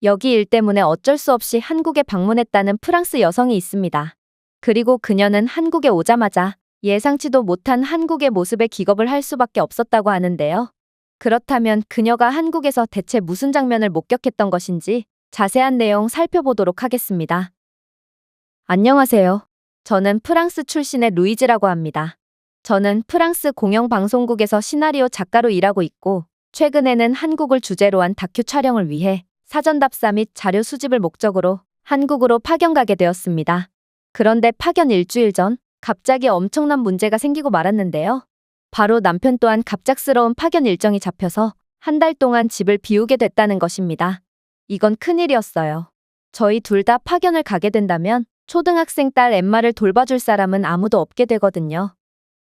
여기 일 때문에 어쩔 수 없이 한국에 방문했다는 프랑스 여성이 있습니다. 그리고 그녀는 한국에 오자마자 예상치도 못한 한국의 모습에 기겁을 할 수밖에 없었다고 하는데요. 그렇다면 그녀가 한국에서 대체 무슨 장면을 목격했던 것인지 자세한 내용 살펴보도록 하겠습니다. 안녕하세요. 저는 프랑스 출신의 루이즈라고 합니다. 저는 프랑스 공영방송국에서 시나리오 작가로 일하고 있고, 최근에는 한국을 주제로 한 다큐 촬영을 위해 사전 답사 및 자료 수집을 목적으로 한국으로 파견 가게 되었습니다. 그런데 파견 일주일 전 갑자기 엄청난 문제가 생기고 말았는데요. 바로 남편 또한 갑작스러운 파견 일정이 잡혀서 한 달 동안 집을 비우게 됐다는 것입니다. 이건 큰일이었어요. 저희 둘 다 파견을 가게 된다면 초등학생 딸 엠마를 돌봐줄 사람은 아무도 없게 되거든요.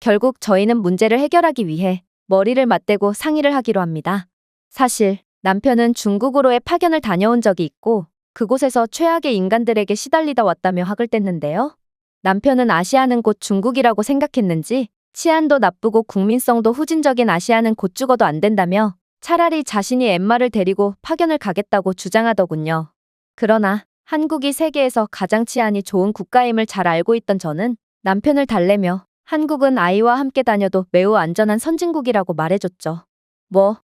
결국 저희는 문제를 해결하기 위해 머리를 맞대고 상의를 하기로 합니다. 사실 남편은 중국으로의 파견을 다녀온 적이 있고 그곳에서 최악의 인간들에게 시달리다 왔다며 학을 뗐는데요. 남편은 아시아는 곧 중국이라고 생각했는지 치안도 나쁘고 국민성도 후진적인 아시아는 곧 죽어도 안 된다며 차라리 자신이 엠마를 데리고 파견을 가겠다고 주장하더군요. 그러나 한국이 세계에서 가장 치안이 좋은 국가임을 잘 알고 있던 저는 남편을 달래며 한국은 아이와 함께 다녀도 매우 안전한 선진국이라고 말해줬죠.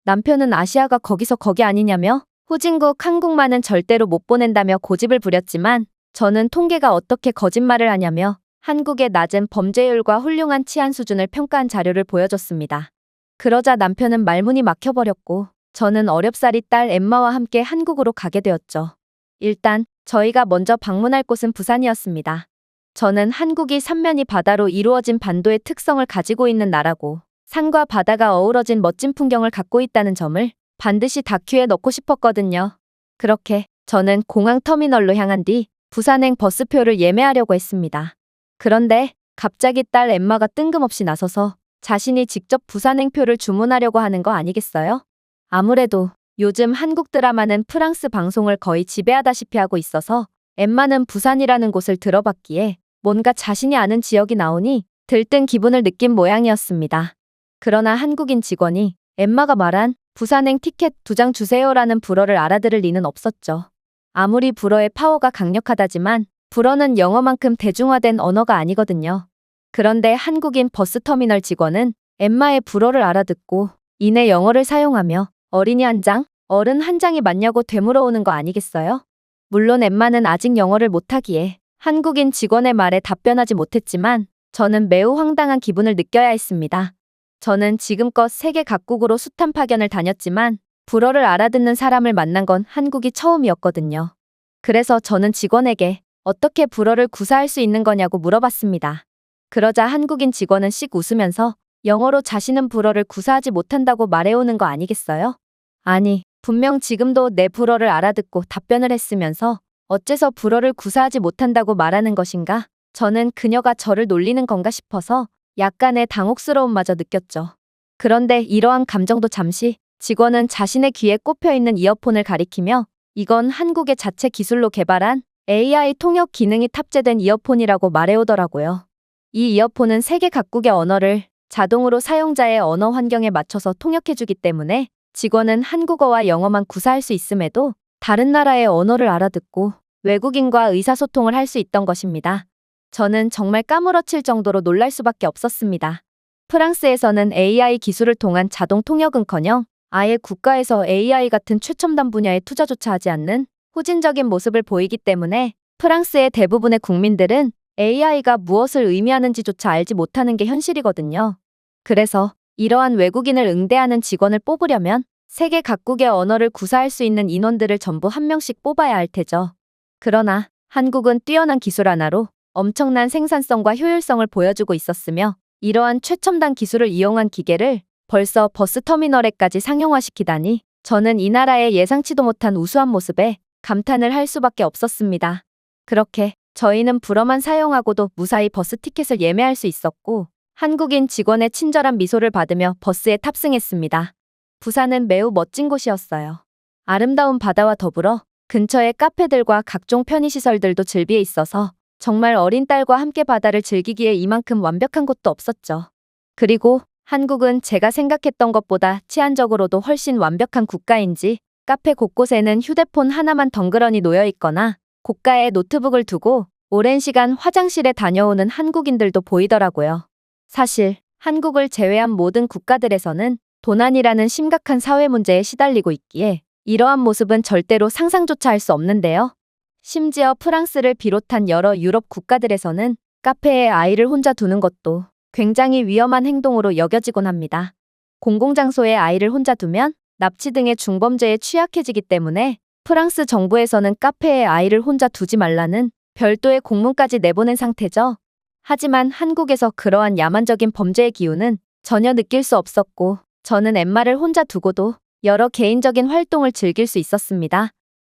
남편은 아시아가 거기서 거기 아니냐며 후진국 한국만은 절대로 못 보낸다며 고집을 부렸지만 저는 통계가 어떻게 거짓말을 하냐며 한국의 낮은 범죄율과 훌륭한 치안 수준을 평가한 자료를 보여줬습니다. 그러자 남편은 말문이 막혀버렸고 저는 어렵사리 딸 엠마와 함께 한국으로 가게 되었죠. 일단 저희가 먼저 방문할 곳은 부산이었습니다. 저는 한국이 삼면이 바다로 이루어진 반도의 특성을 가지고 있는 나라고 산과 바다가 어우러진 멋진 풍경을 갖고 있다는 점을 반드시 다큐에 넣고 싶었거든요. 그렇게 저는 공항 터미널로 향한 뒤 부산행 버스표를 예매하려고 했습니다. 그런데 갑자기 딸 엠마가 뜬금없이 나서서 자신이 직접 부산행 표를 주문하려고 하는 거 아니겠어요? 아무래도 요즘 한국 드라마는 프랑스 방송을 거의 지배하다시피 하고 있어서 엠마는 부산이라는 곳을 들어봤기에 뭔가 자신이 아는 지역이 나오니 들뜬 기분을 느낀 모양이었습니다. 그러나 한국인 직원이 엠마가 말한 부산행 티켓 2장 주세요라는 불어를 알아들을 리는 없었죠. 아무리 불어의 파워가 강력하다지만 불어는 영어만큼 대중화된 언어가 아니거든요. 그런데 한국인 버스터미널 직원은 엠마의 불어를 알아듣고 이내 영어를 사용하며 어린이 한 장, 어른 한 장이 맞냐고 되물어오는 거 아니겠어요? 물론 엠마는 아직 영어를 못하기에 한국인 직원의 말에 답변하지 못했지만 저는 매우 황당한 기분을 느껴야 했습니다. 저는 지금껏 세계 각국으로 숱한 파견을 다녔지만 불어를 알아듣는 사람을 만난 건 한국이 처음이었거든요. 그래서 저는 직원에게 어떻게 불어를 구사할 수 있는 거냐고 물어봤습니다. 그러자 한국인 직원은 씩 웃으면서 영어로 자신은 불어를 구사하지 못한다고 말해오는 거 아니겠어요? 아니, 분명 지금도 내 불어를 알아듣고 답변을 했으면서 어째서 불어를 구사하지 못한다고 말하는 것인가? 저는 그녀가 저를 놀리는 건가 싶어서 약간의 당혹스러움마저 느꼈죠. 그런데 이러한 감정도 잠시 직원은 자신의 귀에 꼽혀있는 이어폰을 가리키며 이건 한국의 자체 기술로 개발한 AI 통역 기능이 탑재된 이어폰이라고 말해오더라고요. 이 이어폰은 세계 각국의 언어를 자동으로 사용자의 언어 환경에 맞춰서 통역해주기 때문에 직원은 한국어와 영어만 구사할 수 있음에도 다른 나라의 언어를 알아듣고 외국인과 의사소통을 할 수 있던 것입니다. 저는 정말 까무러칠 정도로 놀랄 수밖에 없었습니다. 프랑스에서는 AI 기술을 통한 자동 통역은커녕 아예 국가에서 AI 같은 최첨단 분야에 투자조차 하지 않는 후진적인 모습을 보이기 때문에 프랑스의 대부분의 국민들은 AI가 무엇을 의미하는지조차 알지 못하는 게 현실이거든요. 그래서 이러한 외국인을 응대하는 직원을 뽑으려면 세계 각국의 언어를 구사할 수 있는 인원들을 전부 한 명씩 뽑아야 할 테죠. 그러나 한국은 뛰어난 기술 하나로 엄청난 생산성과 효율성을 보여주고 있었으며 이러한 최첨단 기술을 이용한 기계를 벌써 버스터미널에까지 상용화시키다니 저는 이 나라의 예상치도 못한 우수한 모습에 감탄을 할 수밖에 없었습니다. 그렇게 저희는 불어만 사용하고도 무사히 버스 티켓을 예매할 수 있었고 한국인 직원의 친절한 미소를 받으며 버스에 탑승했습니다. 부산은 매우 멋진 곳이었어요. 아름다운 바다와 더불어 근처에 카페들과 각종 편의시설들도 즐비해 있어서 정말 어린 딸과 함께 바다를 즐기기에 이만큼 완벽한 곳도 없었죠. 그리고 한국은 제가 생각했던 것보다 치안적으로도 훨씬 완벽한 국가인지 카페 곳곳에는 휴대폰 하나만 덩그러니 놓여 있거나 고가의 노트북을 두고 오랜 시간 화장실에 다녀오는 한국인들도 보이더라고요. 사실 한국을 제외한 모든 국가들에서는 도난이라는 심각한 사회 문제에 시달리고 있기에 이러한 모습은 절대로 상상조차 할 수 없는데요. 심지어 프랑스를 비롯한 여러 유럽 국가들에서는 카페에 아이를 혼자 두는 것도 굉장히 위험한 행동으로 여겨지곤 합니다. 공공장소에 아이를 혼자 두면 납치 등의 중범죄에 취약해지기 때문에 프랑스 정부에서는 카페에 아이를 혼자 두지 말라는 별도의 공문까지 내보낸 상태죠. 하지만 한국에서 그러한 야만적인 범죄의 기운은 전혀 느낄 수 없었고 저는 엠마를 혼자 두고도 여러 개인적인 활동을 즐길 수 있었습니다.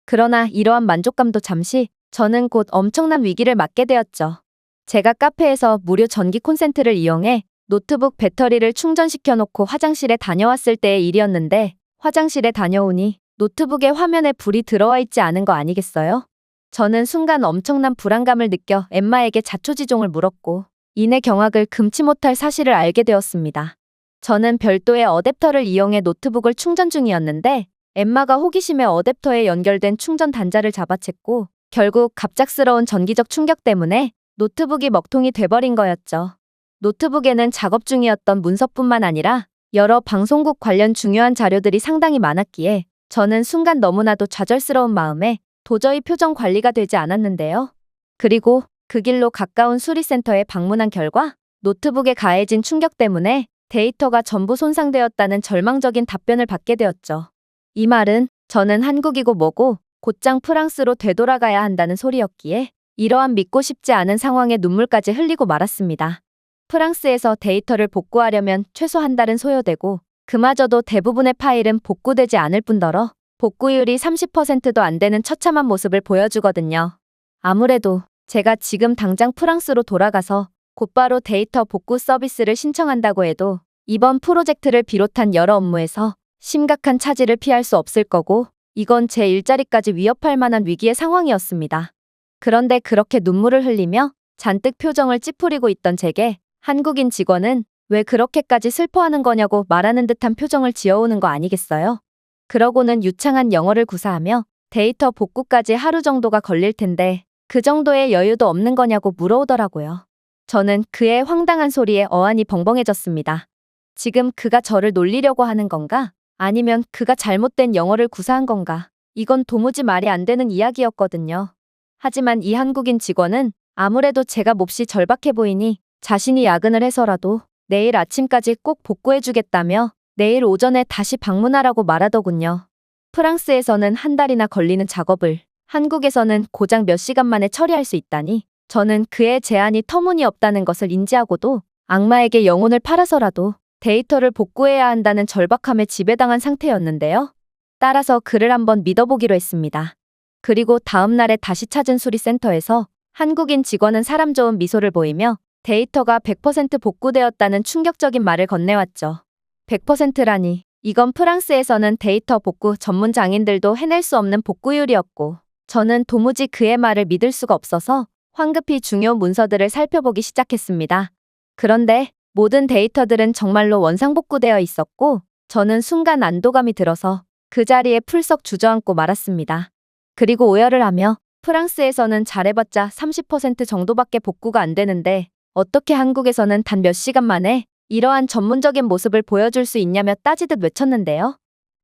그러나 이러한 만족감도 잠시 저는 곧 엄청난 위기를 맞게 되었죠. 제가 카페에서 무료 전기 콘센트를 이용해 노트북 배터리를 충전시켜 놓고 화장실에 다녀왔을 때의 일이었는데 화장실에 다녀오니 노트북의 화면에 불이 들어와 있지 않은 거 아니겠어요? 저는 순간 엄청난 불안감을 느껴 엠마에게 자초지종을 물었고 이내 경악을 금치 못할 사실을 알게 되었습니다. 저는 별도의 어댑터를 이용해 노트북을 충전 중이었는데 엠마가 호기심에 어댑터에 연결된 충전 단자를 잡아챘고 결국 갑작스러운 전기적 충격 때문에 노트북이 먹통이 돼버린 거였죠. 노트북에는 작업 중이었던 문서뿐만 아니라 여러 방송국 관련 중요한 자료들이 상당히 많았기에 저는 순간 너무나도 좌절스러운 마음에 도저히 표정 관리가 되지 않았는데요. 그리고 그 길로 가까운 수리센터에 방문한 결과 노트북에 가해진 충격 때문에 데이터가 전부 손상되었다는 절망적인 답변을 받게 되었죠. 이 말은 저는 한국이고 뭐고 곧장 프랑스로 되돌아가야 한다는 소리였기에 이러한 믿고 싶지 않은 상황에 눈물까지 흘리고 말았습니다. 프랑스에서 데이터를 복구하려면 최소 한 달은 소요되고 그마저도 대부분의 파일은 복구되지 않을 뿐더러 복구율이 30%도 안 되는 처참한 모습을 보여주거든요. 아무래도 제가 지금 당장 프랑스로 돌아가서 곧바로 데이터 복구 서비스를 신청한다고 해도 이번 프로젝트를 비롯한 여러 업무에서 심각한 차질을 피할 수 없을 거고 이건 제 일자리까지 위협할 만한 위기의 상황이었습니다. 그런데 그렇게 눈물을 흘리며 잔뜩 표정을 찌푸리고 있던 제게 한국인 직원은 왜 그렇게까지 슬퍼하는 거냐고 말하는 듯한 표정을 지어오는 거 아니겠어요? 그러고는 유창한 영어를 구사하며 데이터 복구까지 하루 정도가 걸릴 텐데 그 정도의 여유도 없는 거냐고 물어오더라고요. 저는 그의 황당한 소리에 어안이 벙벙해졌습니다. 지금 그가 저를 놀리려고 하는 건가? 아니면 그가 잘못된 영어를 구사한 건가? 이건 도무지 말이 안 되는 이야기였거든요. 하지만 이 한국인 직원은 아무래도 제가 몹시 절박해 보이니 자신이 야근을 해서라도 내일 아침까지 꼭 복구해주겠다며 내일 오전에 다시 방문하라고 말하더군요. 프랑스에서는 한 달이나 걸리는 작업을 한국에서는 고작 몇 시간 만에 처리할 수 있다니 저는 그의 제안이 터무니없다는 것을 인지하고도 악마에게 영혼을 팔아서라도 데이터를 복구해야 한다는 절박함에 지배당한 상태였는데요. 따라서 그를 한번 믿어보기로 했습니다. 그리고 다음 날에 다시 찾은 수리센터에서 한국인 직원은 사람 좋은 미소를 보이며 데이터가 100% 복구되었다는 충격적인 말을 건네왔죠. 100%라니 이건 프랑스에서는 데이터 복구 전문 장인들도 해낼 수 없는 복구율이었고 저는 도무지 그의 말을 믿을 수가 없어서 황급히 중요 문서들을 살펴보기 시작했습니다. 그런데 모든 데이터들은 정말로 원상복구되어 있었고 저는 순간 안도감이 들어서 그 자리에 풀썩 주저앉고 말았습니다. 그리고 오열을 하며 프랑스에서는 잘해봤자 30% 정도밖에 복구가 안 되는데 어떻게 한국에서는 단 몇 시간 만에 이러한 전문적인 모습을 보여줄 수 있냐며 따지듯 외쳤는데요.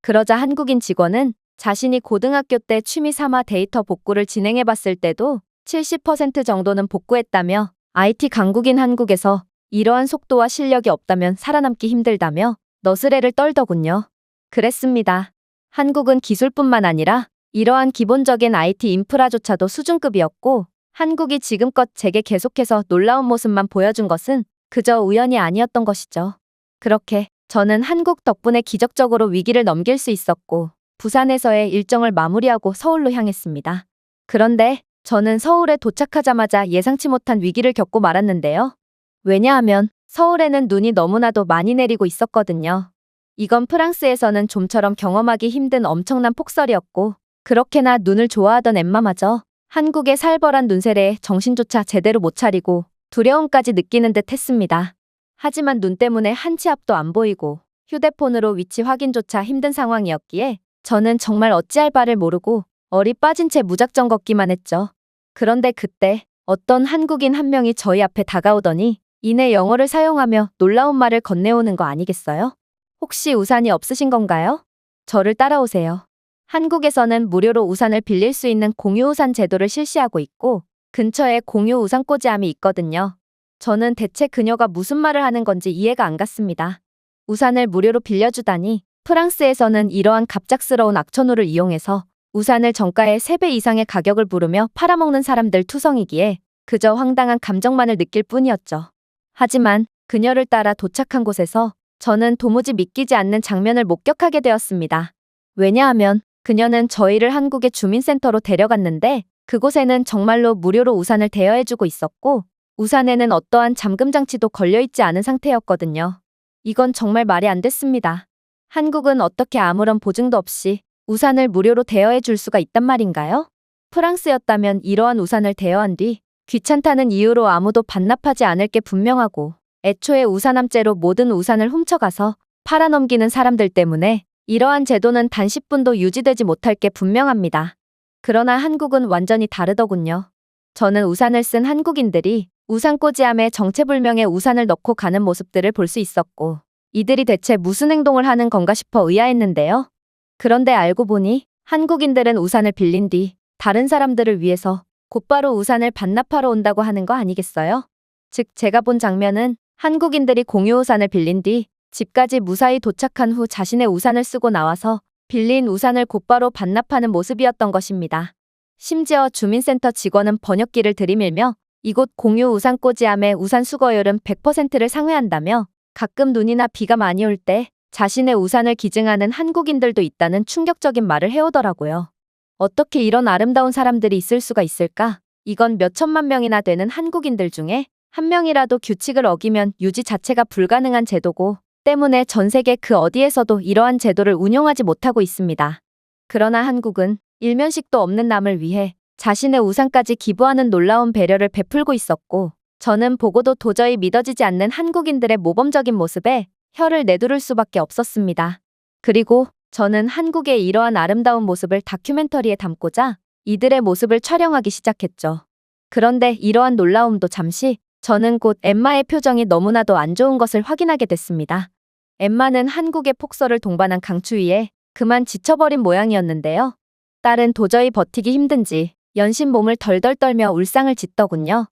그러자 한국인 직원은 자신이 고등학교 때 취미 삼아 데이터 복구를 진행해봤을 때도 70% 정도는 복구했다며 IT 강국인 한국에서 이러한 속도와 실력이 없다면 살아남기 힘들다며 너스레를 떨더군요. 그랬습니다. 한국은 기술뿐만 아니라 이러한 기본적인 IT 인프라조차도 수준급이었고 한국이 지금껏 제게 계속해서 놀라운 모습만 보여준 것은 그저 우연이 아니었던 것이죠. 그렇게 저는 한국 덕분에 기적적으로 위기를 넘길 수 있었고 부산에서의 일정을 마무리하고 서울로 향했습니다. 그런데 저는 서울에 도착하자마자 예상치 못한 위기를 겪고 말았는데요. 왜냐하면 서울에는 눈이 너무나도 많이 내리고 있었거든요. 이건 프랑스에서는 좀처럼 경험하기 힘든 엄청난 폭설이었고 그렇게나 눈을 좋아하던 엠마마저 한국의 살벌한 눈세례에 정신조차 제대로 못 차리고 두려움까지 느끼는 듯 했습니다. 하지만 눈 때문에 한 치 앞도 안 보이고 휴대폰으로 위치 확인조차 힘든 상황이었기에 저는 정말 어찌할 바를 모르고 얼이 빠진 채 무작정 걷기만 했죠. 그런데 그때 어떤 한국인 한 명이 저희 앞에 다가오더니 이내 영어를 사용하며 놀라운 말을 건네오는 거 아니겠어요? 혹시 우산이 없으신 건가요? 저를 따라오세요. 한국에서는 무료로 우산을 빌릴 수 있는 공유우산 제도를 실시하고 있고 근처에 공유 우산 꽂이함이 있거든요. 저는 대체 그녀가 무슨 말을 하는 건지 이해가 안 갔습니다. 우산을 무료로 빌려주다니 프랑스에서는 이러한 갑작스러운 악천후를 이용해서 우산을 정가의 3배 이상의 가격을 부르며 팔아먹는 사람들 투성이기에 그저 황당한 감정만을 느낄 뿐이었죠. 하지만 그녀를 따라 도착한 곳에서 저는 도무지 믿기지 않는 장면을 목격하게 되었습니다. 왜냐하면 그녀는 저희를 한국의 주민센터로 데려갔는데 그곳에는 정말로 무료로 우산을 대여해주고 있었고 우산에는 어떠한 잠금 장치도 걸려있지 않은 상태였거든요. 이건 정말 말이 안 됐습니다. 한국은 어떻게 아무런 보증도 없이 우산을 무료로 대여해 줄 수가 있단 말인가요? 프랑스였다면 이러한 우산을 대여한 뒤 귀찮다는 이유로 아무도 반납하지 않을 게 분명하고 애초에 우산함죄로 모든 우산을 훔쳐가서 팔아넘기는 사람들 때문에 이러한 제도는 단 10분도 유지되지 못할 게 분명합니다. 그러나 한국은 완전히 다르더군요. 저는 우산을 쓴 한국인들이 우산꽂이함에 정체불명의 우산을 넣고 가는 모습들을 볼 수 있었고 이들이 대체 무슨 행동을 하는 건가 싶어 의아했는데요. 그런데 알고 보니 한국인들은 우산을 빌린 뒤 다른 사람들을 위해서 곧바로 우산을 반납하러 온다고 하는 거 아니겠어요? 즉 제가 본 장면은 한국인들이 공유 우산을 빌린 뒤 집까지 무사히 도착한 후 자신의 우산을 쓰고 나와서 빌린 우산을 곧바로 반납하는 모습이었던 것입니다. 심지어 주민센터 직원은 번역기를 들이밀며 이곳 공유 우산 꽂이함의 우산 수거율은 100%를 상회한다며 가끔 눈이나 비가 많이 올 때 자신의 우산을 기증하는 한국인들도 있다는 충격적인 말을 해오더라고요. 어떻게 이런 아름다운 사람들이 있을 수가 있을까? 이건 몇 천만 명이나 되는 한국인들 중에 한 명이라도 규칙을 어기면 유지 자체가 불가능한 제도고 때문에 전 세계 그 어디에서도 이러한 제도를 운용하지 못하고 있습니다. 그러나 한국은 일면식도 없는 남을 위해 자신의 우산까지 기부하는 놀라운 배려를 베풀고 있었고 저는 보고도 도저히 믿어지지 않는 한국인들의 모범적인 모습에 혀를 내두를 수밖에 없었습니다. 그리고 저는 한국의 이러한 아름다운 모습을 다큐멘터리에 담고자 이들의 모습을 촬영하기 시작했죠. 그런데 이러한 놀라움도 잠시 저는 곧 엠마의 표정이 너무나도 안 좋은 것을 확인하게 됐습니다. 엠마는 한국의 폭설을 동반한 강추위에 그만 지쳐버린 모양이었는데요. 딸은 도저히 버티기 힘든지 연신 몸을 덜덜 떨며 울상을 짓더군요.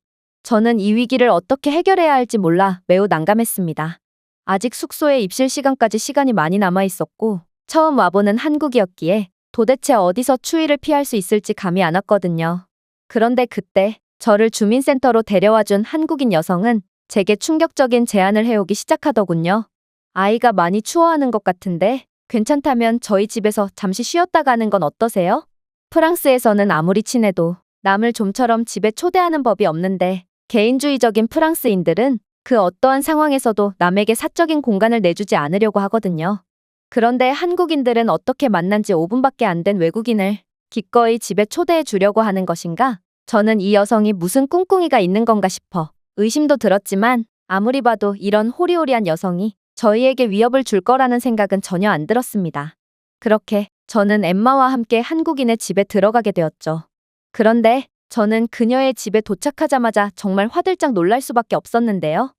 저는 이 위기를 어떻게 해결해야 할지 몰라 매우 난감했습니다. 아직 숙소에 입실 시간까지 시간이 많이 남아 있었고 처음 와보는 한국이었기에 도대체 어디서 추위를 피할 수 있을지 감이 안 왔거든요. 그런데 그때 저를 주민센터로 데려와준 한국인 여성은 제게 충격적인 제안을 해오기 시작하더군요. 아이가 많이 추워하는 것 같은데 괜찮다면 저희 집에서 잠시 쉬었다 가는 건 어떠세요? 프랑스에서는 아무리 친해도 남을 좀처럼 집에 초대하는 법이 없는데 개인주의적인 프랑스인들은 그 어떠한 상황에서도 남에게 사적인 공간을 내주지 않으려고 하거든요. 그런데 한국인들은 어떻게 만난 지 5분밖에 안 된 외국인을 기꺼이 집에 초대해 주려고 하는 것인가? 저는 이 여성이 무슨 꿍꿍이가 있는 건가 싶어 의심도 들었지만 아무리 봐도 이런 호리호리한 여성이 저희에게 위협을 줄 거라는 생각은 전혀 안 들었습니다. 그렇게 저는 엠마와 함께 한국인의 집에 들어가게 되었죠. 그런데 저는 그녀의 집에 도착하자마자 정말 화들짝 놀랄 수밖에 없었는데요.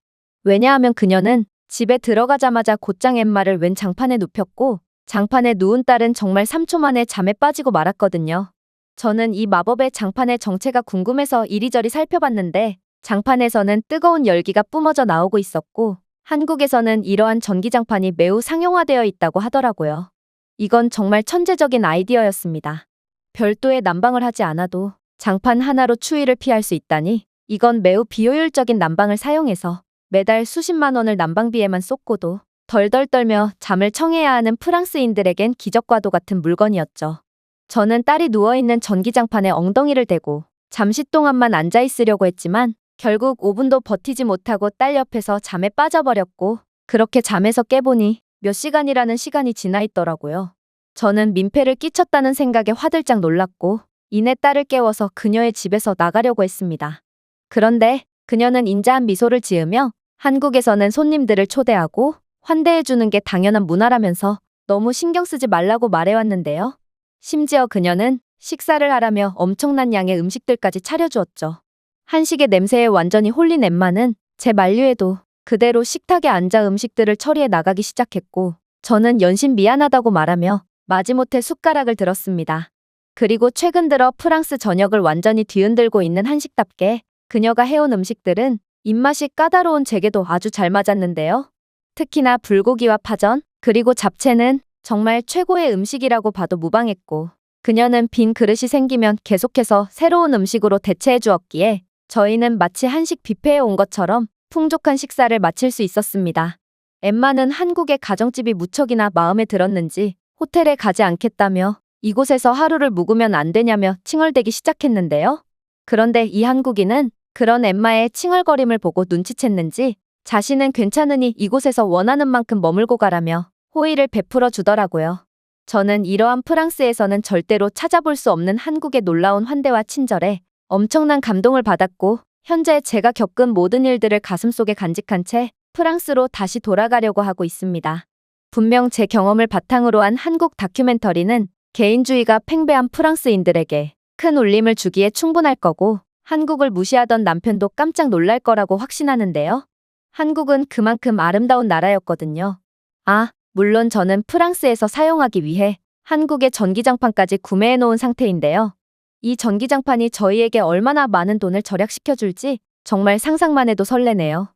왜냐하면 그녀는 집에 들어가자마자 곧장 엠마를 웬 장판에 눕혔고 장판에 누운 딸은 정말 3초 만에 잠에 빠지고 말았거든요. 저는 이 마법의 장판의 정체가 궁금해서 이리저리 살펴봤는데 장판에서는 뜨거운 열기가 뿜어져 나오고 있었고 한국에서는 이러한 전기장판이 매우 상용화되어 있다고 하더라고요. 이건 정말 천재적인 아이디어였습니다. 별도의 난방을 하지 않아도 장판 하나로 추위를 피할 수 있다니 이건 매우 비효율적인 난방을 사용해서 매달 수십만 원을 난방비에만 쏟고도 덜덜 떨며 잠을 청해야 하는 프랑스인들에겐 기적과도 같은 물건이었죠. 저는 딸이 누워있는 전기장판에 엉덩이를 대고 잠시 동안만 앉아있으려고 했지만 결국 5분도 버티지 못하고 딸 옆에서 잠에 빠져버렸고 그렇게 잠에서 깨보니 몇 시간이라는 시간이 지나 있더라고요. 저는 민폐를 끼쳤다는 생각에 화들짝 놀랐고 이내 딸을 깨워서 그녀의 집에서 나가려고 했습니다. 그런데 그녀는 인자한 미소를 지으며 한국에서는 손님들을 초대하고 환대해주는 게 당연한 문화라면서 너무 신경 쓰지 말라고 말해왔는데요. 심지어 그녀는 식사를 하라며 엄청난 양의 음식들까지 차려주었죠. 한식의 냄새에 완전히 홀린 엠마는 제 만류에도 그대로 식탁에 앉아 음식들을 처리해 나가기 시작했고, 저는 연신 미안하다고 말하며 마지못해 숟가락을 들었습니다. 그리고 최근 들어 프랑스 전역을 완전히 뒤흔들고 있는 한식답게 그녀가 해온 음식들은 입맛이 까다로운 제게도 아주 잘 맞았는데요. 특히나 불고기와 파전, 그리고 잡채는 정말 최고의 음식이라고 봐도 무방했고, 그녀는 빈 그릇이 생기면 계속해서 새로운 음식으로 대체해 주었기에 저희는 마치 한식 뷔페에 온 것처럼 풍족한 식사를 마칠 수 있었습니다. 엠마는 한국의 가정집이 무척이나 마음에 들었는지 호텔에 가지 않겠다며 이곳에서 하루를 묵으면 안 되냐며 칭얼대기 시작했는데요. 그런데 이 한국인은 그런 엠마의 칭얼거림을 보고 눈치챘는지 자신은 괜찮으니 이곳에서 원하는 만큼 머물고 가라며 호의를 베풀어 주더라고요. 저는 이러한 프랑스에서는 절대로 찾아볼 수 없는 한국의 놀라운 환대와 친절에 엄청난 감동을 받았고, 현재 제가 겪은 모든 일들을 가슴속에 간직한 채 프랑스로 다시 돌아가려고 하고 있습니다. 분명 제 경험을 바탕으로 한 한국 다큐멘터리는 개인주의가 팽배한 프랑스인들에게 큰 울림을 주기에 충분할 거고, 한국을 무시하던 남편도 깜짝 놀랄 거라고 확신하는데요. 한국은 그만큼 아름다운 나라였거든요. 아, 물론 저는 프랑스에서 사용하기 위해 한국의 전기장판까지 구매해 놓은 상태인데요. 이 전기장판이 저희에게 얼마나 많은 돈을 절약시켜줄지 정말 상상만 해도 설레네요.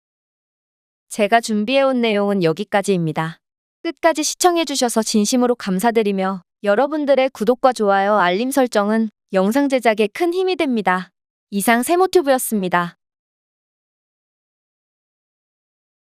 제가 준비해온 내용은 여기까지입니다. 끝까지 시청해주셔서 진심으로 감사드리며 여러분들의 구독과 좋아요, 알림 설정은 영상 제작에 큰 힘이 됩니다. 이상 세모튜브였습니다.